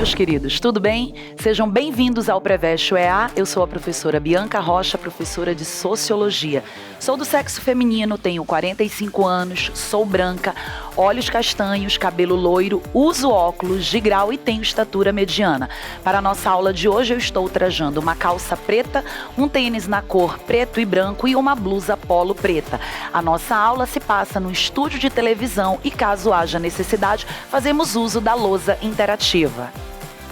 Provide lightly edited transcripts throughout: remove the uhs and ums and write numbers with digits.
meus queridos, tudo bem? Sejam bem-vindos ao Preveste EA. Eu sou a professora Bianca Rocha, professora de Sociologia. Sou do sexo feminino, tenho 45 anos, sou branca, olhos castanhos, cabelo loiro, uso óculos de grau e tenho estatura mediana. Para a nossa aula de hoje, eu estou trajando uma calça preta, um tênis na cor preto e branco e uma blusa polo preta. A nossa aula se passa no estúdio de televisão e, caso haja necessidade, fazemos uso da lousa interativa.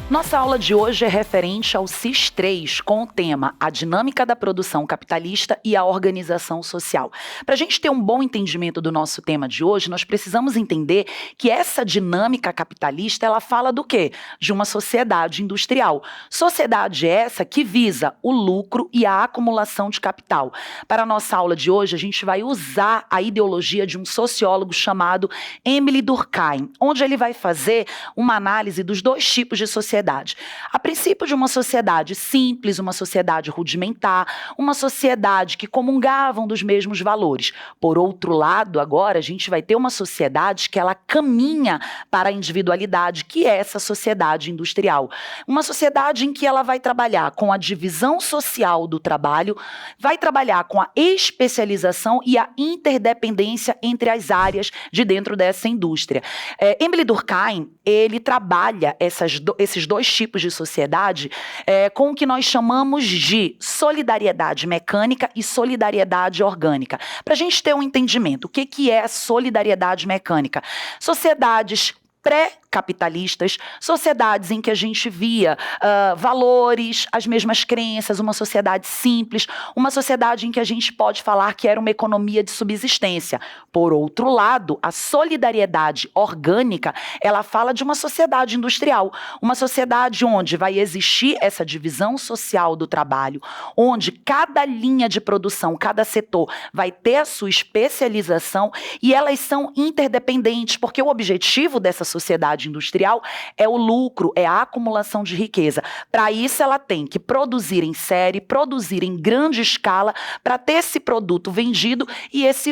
Nossa aula de hoje é referente ao CIS 3, com o tema A Dinâmica da Produção Capitalista e a Organização Social. Para a gente ter um bom entendimento do nosso tema de hoje, nós precisamos entender que essa dinâmica capitalista, ela fala do quê? De uma sociedade industrial. Sociedade essa que visa o lucro e a acumulação de capital. Para a nossa aula de hoje, a gente vai usar a ideologia de um sociólogo chamado Émile Durkheim, onde ele vai fazer uma análise dos dois tipos de sociedade. A princípio de uma sociedade simples, uma sociedade rudimentar, uma sociedade que comungavam dos mesmos valores. Por outro lado, agora a gente vai ter uma sociedade que ela caminha para a individualidade, que é essa sociedade industrial. Uma sociedade em que ela vai trabalhar com a divisão social do trabalho, vai trabalhar com a especialização e a interdependência entre as áreas de dentro dessa indústria. Émile Durkheim, ele trabalha esses dois tipos de sociedade com o que nós chamamos de solidariedade mecânica e solidariedade orgânica. Para a gente ter um entendimento, o que é a solidariedade mecânica? Sociedades pré-capitalistas, sociedades em que a gente via valores, as mesmas crenças, uma sociedade simples, uma sociedade em que a gente pode falar que era uma economia de subsistência. Por outro lado, a solidariedade orgânica, ela fala de uma sociedade industrial, uma sociedade onde vai existir essa divisão social do trabalho, onde cada linha de produção, cada setor vai ter a sua especialização e elas são interdependentes, porque o objetivo dessa sociedade industrial é o lucro, é a acumulação de riqueza. Para isso, ela tem que produzir em série, produzir em grande escala, para ter esse produto vendido e esse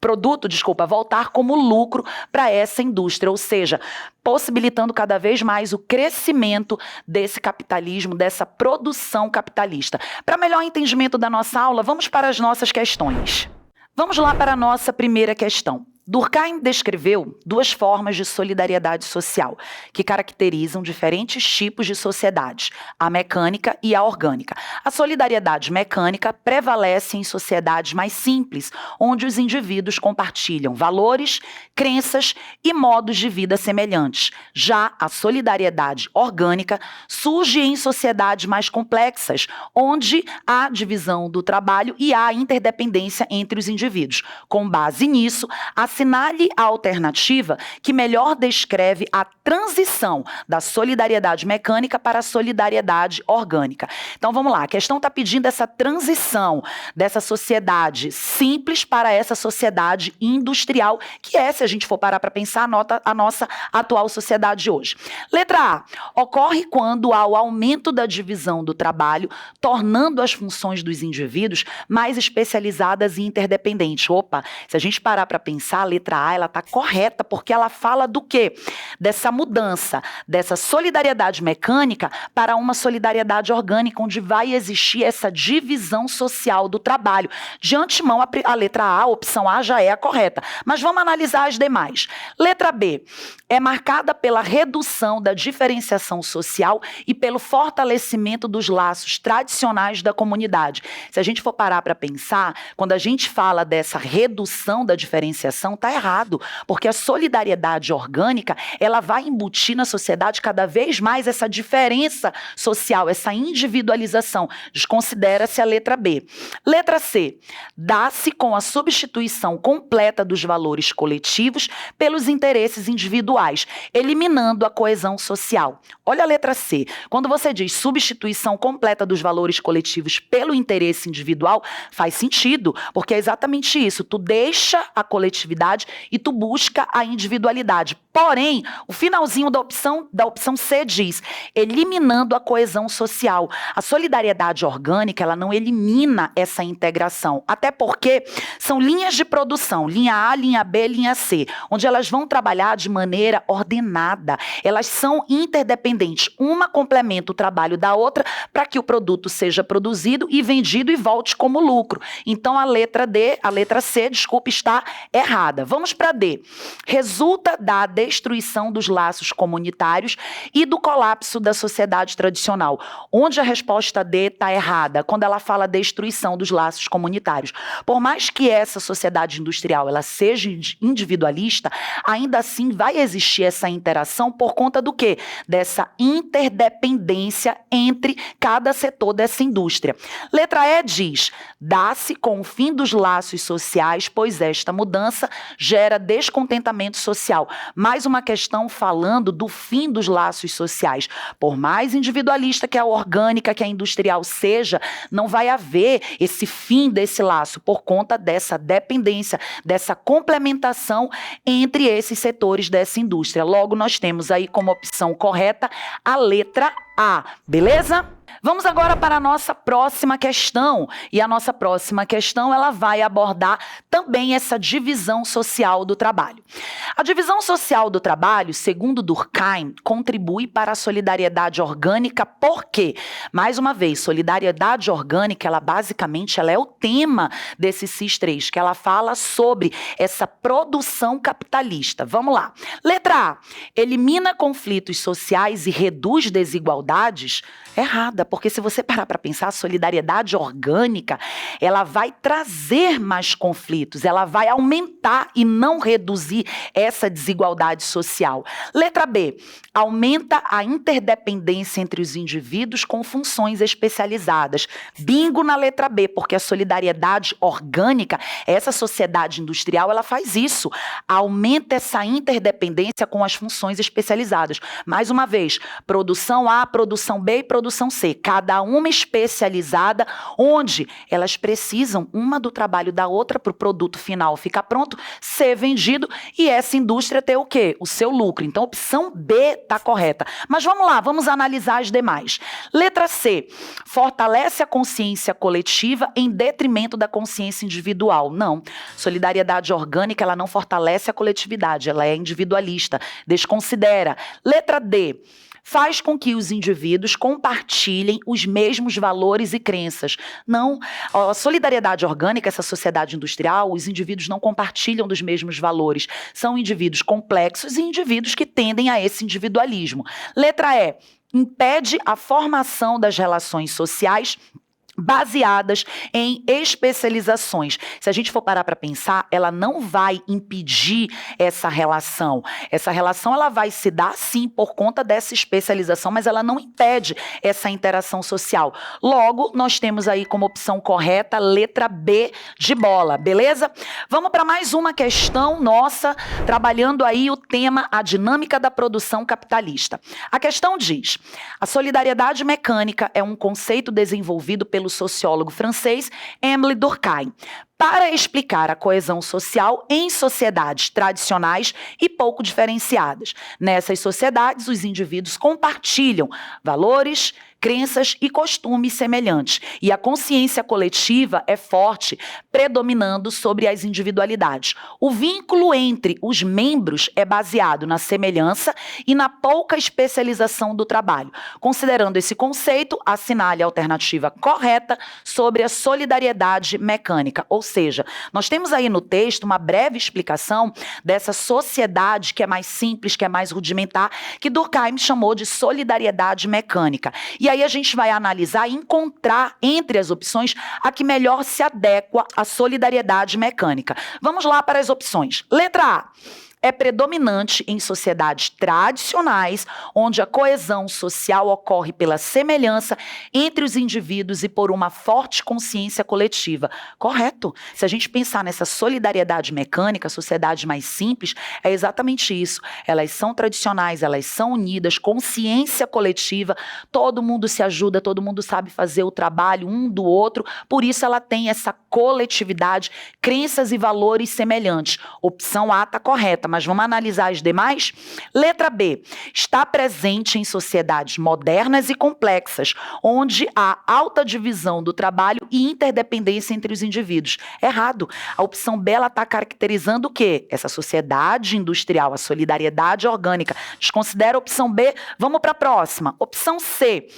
produto, voltar como lucro para essa indústria, ou seja, possibilitando cada vez mais o crescimento desse capitalismo, dessa produção capitalista. Para melhor entendimento da nossa aula, vamos para as nossas questões. Vamos lá para a nossa primeira questão. Durkheim descreveu duas formas de solidariedade social que caracterizam diferentes tipos de sociedades, a mecânica e a orgânica. A solidariedade mecânica prevalece em sociedades mais simples, onde os indivíduos compartilham valores, crenças e modos de vida semelhantes. Já a solidariedade orgânica surge em sociedades mais complexas, onde há divisão do trabalho e há interdependência entre os indivíduos. Com base nisso, assinale a alternativa que melhor descreve a transição da solidariedade mecânica para a solidariedade orgânica. Então vamos lá, a questão está pedindo essa transição dessa sociedade simples para essa sociedade industrial, que é, se a gente for parar para pensar, a nossa atual sociedade hoje. Letra A. Ocorre quando há o aumento da divisão do trabalho, tornando as funções dos indivíduos mais especializadas e interdependentes. Opa, se a gente parar para pensar, a letra A, ela está correta, porque ela fala do quê? Dessa mudança, dessa solidariedade mecânica para uma solidariedade orgânica, onde vai existir essa divisão social do trabalho. De antemão, a letra A, a opção A, já é a correta. Mas vamos analisar as demais. Letra B é marcada pela redução da diferenciação social e pelo fortalecimento dos laços tradicionais da comunidade. Se a gente for parar para pensar, quando a gente fala dessa redução da diferenciação, está errado, porque a solidariedade orgânica, ela vai embutir na sociedade cada vez mais essa diferença social, essa individualização. Desconsidera-se a letra B. Letra C, dá-se com a substituição completa dos valores coletivos pelos interesses individuais, eliminando a coesão social. Olha a letra C. Quando você diz substituição completa dos valores coletivos pelo interesse individual, faz sentido, porque é exatamente isso. Tu deixa a coletividade coletividade e tu busca a individualidade. Porém, o finalzinho da opção C diz, eliminando a coesão social. A solidariedade orgânica, ela não elimina essa integração, até porque são linhas de produção, linha A, linha B, linha C, onde elas vão trabalhar de maneira ordenada. Elas são interdependentes, uma complementa o trabalho da outra para que o produto seja produzido e vendido e volte como lucro. Então, a letra C, está errada. Vamos para D. Resulta da destruição dos laços comunitários e do colapso da sociedade tradicional. Onde a resposta D está errada? Quando ela fala destruição dos laços comunitários. Por mais que essa sociedade industrial ela seja individualista, ainda assim vai existir essa interação por conta do quê? Dessa interdependência entre cada setor dessa indústria. Letra E diz, dá-se com o fim dos laços sociais, pois esta mudança gera descontentamento social. Mais uma questão falando do fim dos laços sociais. Por mais individualista que a orgânica, que a industrial seja, não vai haver esse fim desse laço por conta dessa dependência, dessa complementação entre esses setores dessa indústria. Logo, nós temos aí como opção correta a letra A, beleza? Vamos agora para a nossa próxima questão. E a nossa próxima questão, ela vai abordar também essa divisão social do trabalho. A divisão social do trabalho, segundo Durkheim, contribui para a solidariedade orgânica, porque, mais uma vez, solidariedade orgânica, ela basicamente ela é o tema desse CIS3, que ela fala sobre essa produção capitalista. Vamos lá. Letra A, elimina conflitos sociais e reduz desigualdades? Errada, porque se você parar para pensar, a solidariedade orgânica, ela vai trazer mais conflitos, ela vai aumentar e não reduzir essa desigualdade social. Letra B, aumenta a interdependência entre os indivíduos com funções especializadas. Bingo na letra B, porque a solidariedade orgânica, essa sociedade industrial, ela faz isso, aumenta essa interdependência com as funções especializadas. Mais uma vez, produção A, produção B e produção C, cada uma especializada, onde elas precisam uma do trabalho da outra para o produto final ficar pronto, ser vendido e essa indústria ter o quê? O seu lucro. Então, a opção B está correta. Mas vamos lá, vamos analisar as demais. Letra C, fortalece a consciência coletiva em detrimento da consciência individual. Não, solidariedade orgânica, ela não fortalece a coletividade, ela é individualista, desconsidera. Letra D, faz com que os indivíduos compartilhem os mesmos valores e crenças. Não, a solidariedade orgânica, essa sociedade industrial, os indivíduos não compartilham dos mesmos valores. São indivíduos complexos e indivíduos que tendem a esse individualismo. Letra E, impede a formação das relações sociais baseadas em especializações. Se a gente for parar para pensar, ela não vai impedir essa relação. Essa relação ela vai se dar sim por conta dessa especialização, mas ela não impede essa interação social. Logo, nós temos aí como opção correta letra B de bola, beleza? Vamos para mais uma questão nossa, trabalhando aí o tema a dinâmica da produção capitalista. A questão diz, a solidariedade mecânica é um conceito desenvolvido pelo sociólogo francês Émile Durkheim para explicar a coesão social em sociedades tradicionais e pouco diferenciadas. Nessas sociedades, os indivíduos compartilham valores, crenças e costumes semelhantes, e a consciência coletiva é forte, predominando sobre as individualidades. O vínculo entre os membros é baseado na semelhança e na pouca especialização do trabalho. Considerando esse conceito, assinale a alternativa correta sobre a solidariedade mecânica, ou seja, nós temos aí no texto uma breve explicação dessa sociedade que é mais simples, que é mais rudimentar, que Durkheim chamou de solidariedade mecânica. E aí a gente vai analisar e encontrar entre as opções a que melhor se adequa à solidariedade mecânica. Vamos lá para as opções. Letra A. é predominante em sociedades tradicionais, onde a coesão social ocorre pela semelhança entre os indivíduos e por uma forte consciência coletiva. Correto? Se a gente pensar nessa solidariedade mecânica, sociedades mais simples, é exatamente isso. Elas são tradicionais, elas são unidas, consciência coletiva, todo mundo se ajuda, todo mundo sabe fazer o trabalho um do outro, por isso ela tem essa coletividade, crenças e valores semelhantes. Opção A está correta, mas vamos analisar as demais? Letra B. Está presente em sociedades modernas e complexas, onde há alta divisão do trabalho e interdependência entre os indivíduos. Errado. A opção B está caracterizando o quê? Essa sociedade industrial, a solidariedade orgânica. Desconsidera a opção B. Vamos para a próxima. Opção C.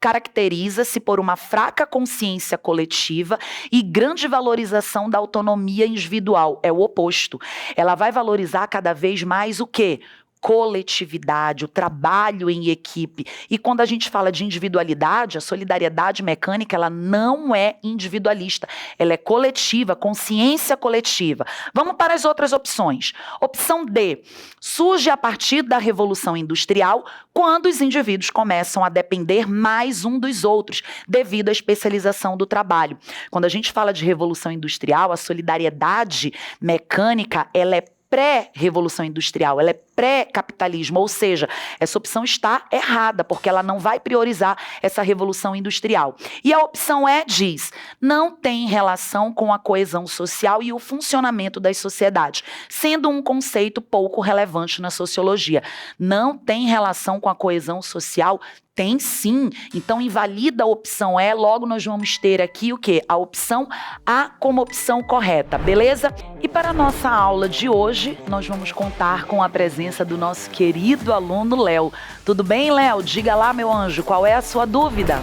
Caracteriza-se por uma fraca consciência coletiva e grande valorização da autonomia individual. É o oposto. Ela vai valorizar cada vez mais o quê? Coletividade, o trabalho em equipe. E quando a gente fala de individualidade, a solidariedade mecânica, ela não é individualista, ela é coletiva, consciência coletiva. Vamos para as outras opções. Opção D, surge a partir da Revolução Industrial, quando os indivíduos começam a depender mais um dos outros, devido à especialização do trabalho. Quando a gente fala de Revolução Industrial, a solidariedade mecânica, ela é pré-revolução industrial, ela é pré-capitalismo, ou seja, essa opção está errada, porque ela não vai priorizar essa revolução industrial. E a opção E diz, não tem relação com a coesão social e o funcionamento das sociedades, sendo um conceito pouco relevante na sociologia. Não tem relação com a coesão social? Tem sim, então invalida a opção E, logo nós vamos ter aqui o quê? A opção A como opção correta, beleza? E para a nossa aula de hoje, nós vamos contar com a presença do nosso querido aluno Léo. Tudo bem, Léo? Diga lá, meu anjo, qual é a sua dúvida?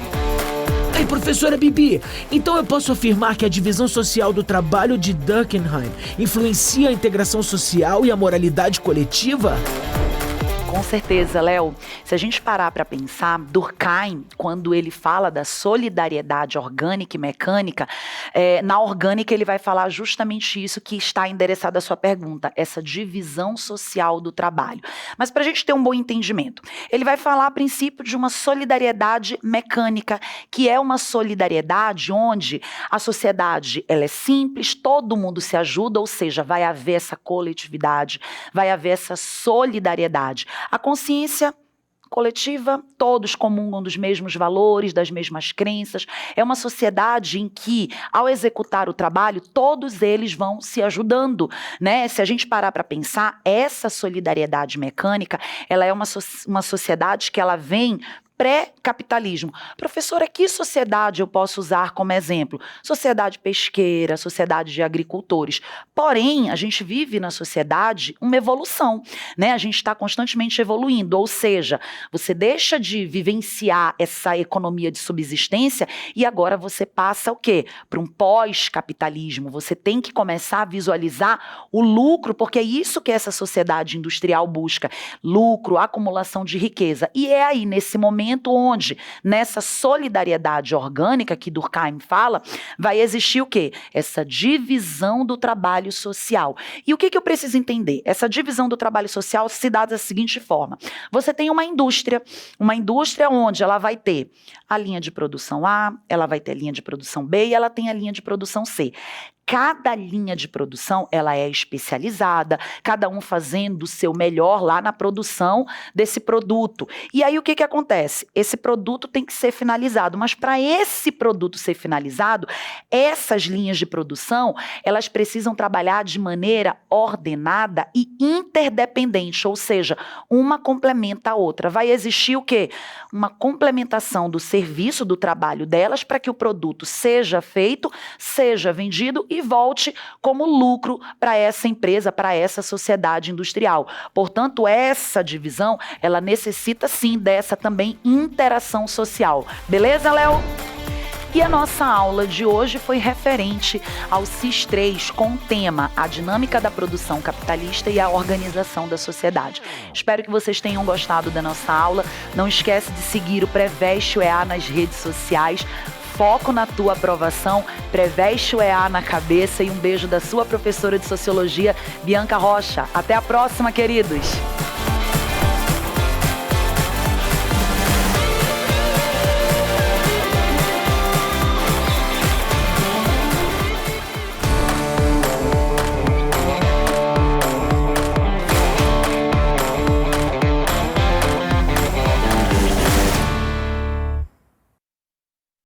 Ei, professora Bibi, então eu posso afirmar que a divisão social do trabalho de Durkheim influencia a integração social e a moralidade coletiva? Com certeza, Léo. Se a gente parar para pensar, Durkheim, quando ele fala da solidariedade orgânica e mecânica, na orgânica ele vai falar justamente isso que está endereçado à sua pergunta, essa divisão social do trabalho. Mas para a gente ter um bom entendimento, ele vai falar a princípio de uma solidariedade mecânica, que é uma solidariedade onde a sociedade ela é simples, todo mundo se ajuda, ou seja, vai haver essa coletividade, vai haver essa solidariedade. A consciência coletiva, todos comungam dos mesmos valores, das mesmas crenças. É uma sociedade em que, ao executar o trabalho, todos eles vão se ajudando, né? Se a gente parar para pensar, essa solidariedade mecânica, ela é uma sociedade que ela vem pré-capitalismo. Professora, que sociedade eu posso usar como exemplo? Sociedade pesqueira, sociedade de agricultores. Porém, a gente vive na sociedade uma evolução, né? A gente está constantemente evoluindo, ou seja, você deixa de vivenciar essa economia de subsistência e agora você passa o quê? Para um pós-capitalismo. Você tem que começar a visualizar o lucro, porque é isso que essa sociedade industrial busca. Lucro, acumulação de riqueza. E é aí, nesse momento, onde, nessa solidariedade orgânica que Durkheim fala, vai existir o quê? Essa divisão do trabalho social. E o que eu preciso entender? Essa divisão do trabalho social se dá da seguinte forma. Você tem uma indústria onde ela vai ter a linha de produção A, ela vai ter a linha de produção B e ela tem a linha de produção C. Cada linha de produção, ela é especializada, cada um fazendo o seu melhor lá na produção desse produto. E aí o que acontece? Esse produto tem que ser finalizado, mas para esse produto ser finalizado, essas linhas de produção, elas precisam trabalhar de maneira ordenada e interdependente, ou seja, uma complementa a outra. Vai existir o quê? Uma complementação do serviço, do trabalho delas, para que o produto seja feito, seja vendido e volte como lucro para essa empresa, para essa sociedade industrial. Portanto, essa divisão, ela necessita sim dessa também interação social. Beleza, Léo? E a nossa aula de hoje foi referente ao CIS3 com o tema A Dinâmica da Produção Capitalista e a Organização da Sociedade. Espero que vocês tenham gostado da nossa aula. Não esquece de seguir o Preveste EA nas redes sociais. foco na tua aprovação, preveste o EA na cabeça e um beijo da sua professora de Sociologia, Bianca Rocha. Até a próxima, queridos!